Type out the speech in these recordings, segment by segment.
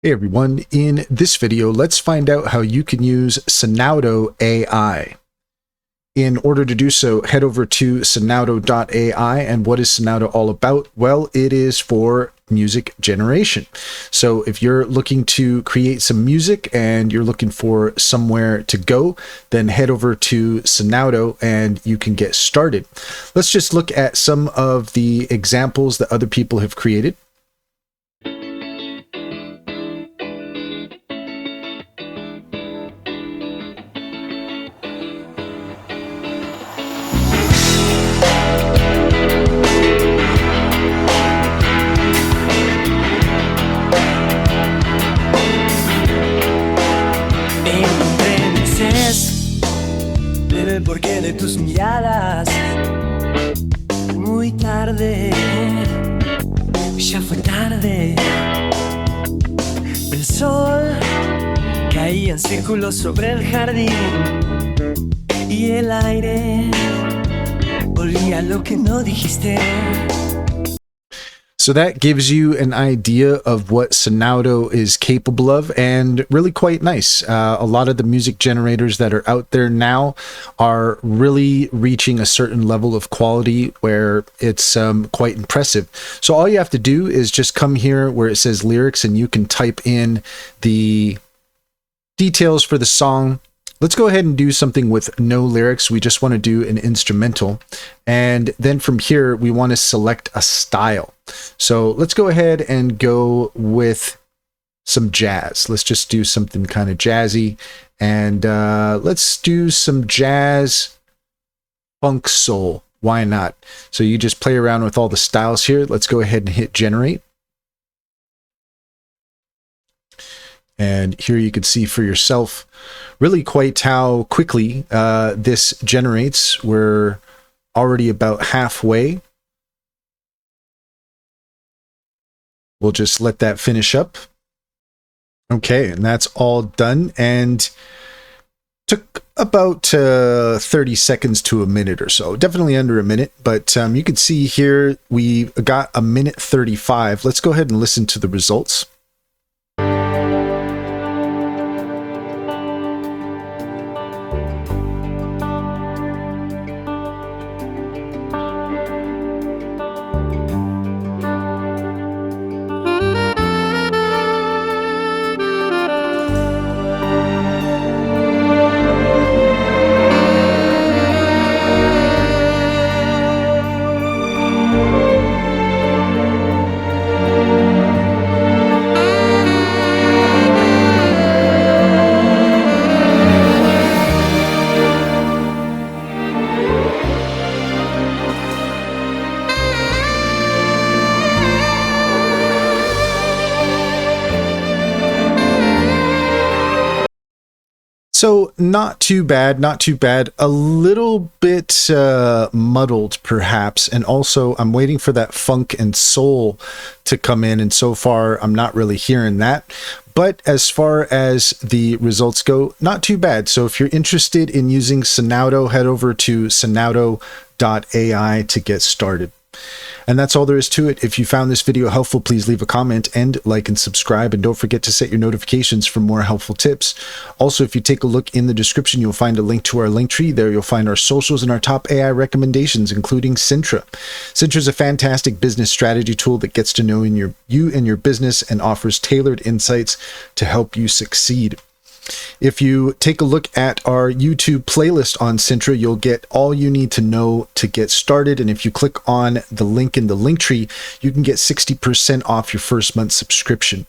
Hey everyone, in this video, let's find out how you can use Sonauto AI. In order to do so, head over to Sonauto.ai, and what is Sonauto all about? Well, it is for music generation. So if you're looking to create some music and you're looking for somewhere to go, then head over to Sonauto and you can get started. Let's just look at some of the examples that other people have created. El porqué de tus miradas. Muy tarde, ya fue tarde. El sol caía en círculos sobre el jardín y el aire olía lo que no dijiste. So that gives you an idea of what Sonauto is capable of, and really quite nice. A lot of the music generators that are out there now are really reaching a certain level of quality where it's quite impressive. So all you have to do is just come here where it says lyrics and you can type in the details for the song. Let's go ahead and do something with no lyrics. We just want to do an instrumental. And then from here, we want to select a style. So let's go ahead and go with some jazz. Let's just do something kind of jazzy. And let's do some jazz funk soul. Why not? So you just play around with all the styles here. Let's go ahead and hit generate. And here you can see for yourself really quite how quickly this generates. We're already about halfway. We'll just let that finish up. Okay, and that's all done, and took about 30 seconds to a minute or so. Definitely under a minute, but you can see here we got a minute 35. Let's go ahead and listen to the results. So not too bad, not too bad. A little bit muddled perhaps. And also I'm waiting for that funk and soul to come in. And so far I'm not really hearing that. But as far as the results go, not too bad. So if you're interested in using Sonauto, head over to sonauto.ai to get started. And that's all there is to it. If you found this video helpful, please leave a comment and like and subscribe. And don't forget to set your notifications for more helpful tips. Also, if you take a look in the description, you'll find a link to our link tree. There you'll find our socials and our top AI recommendations, including Sintra. Sintra is a fantastic business strategy tool that gets to know you and your business and offers tailored insights to help you succeed. If you take a look at our YouTube playlist on Sintra, you'll get all you need to know to get started. And if you click on the link in the link tree, you can get 60% off your first month subscription.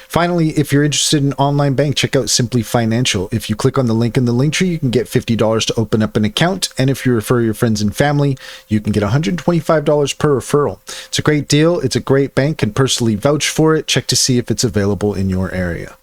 Finally, if you're interested in online bank, check out Simply Financial. If you click on the link in the link tree, you can get $50 to open up an account. And if you refer your friends and family, you can get $125 per referral. It's a great deal. It's a great bank, and personally vouch for it. Check to see if it's available in your area.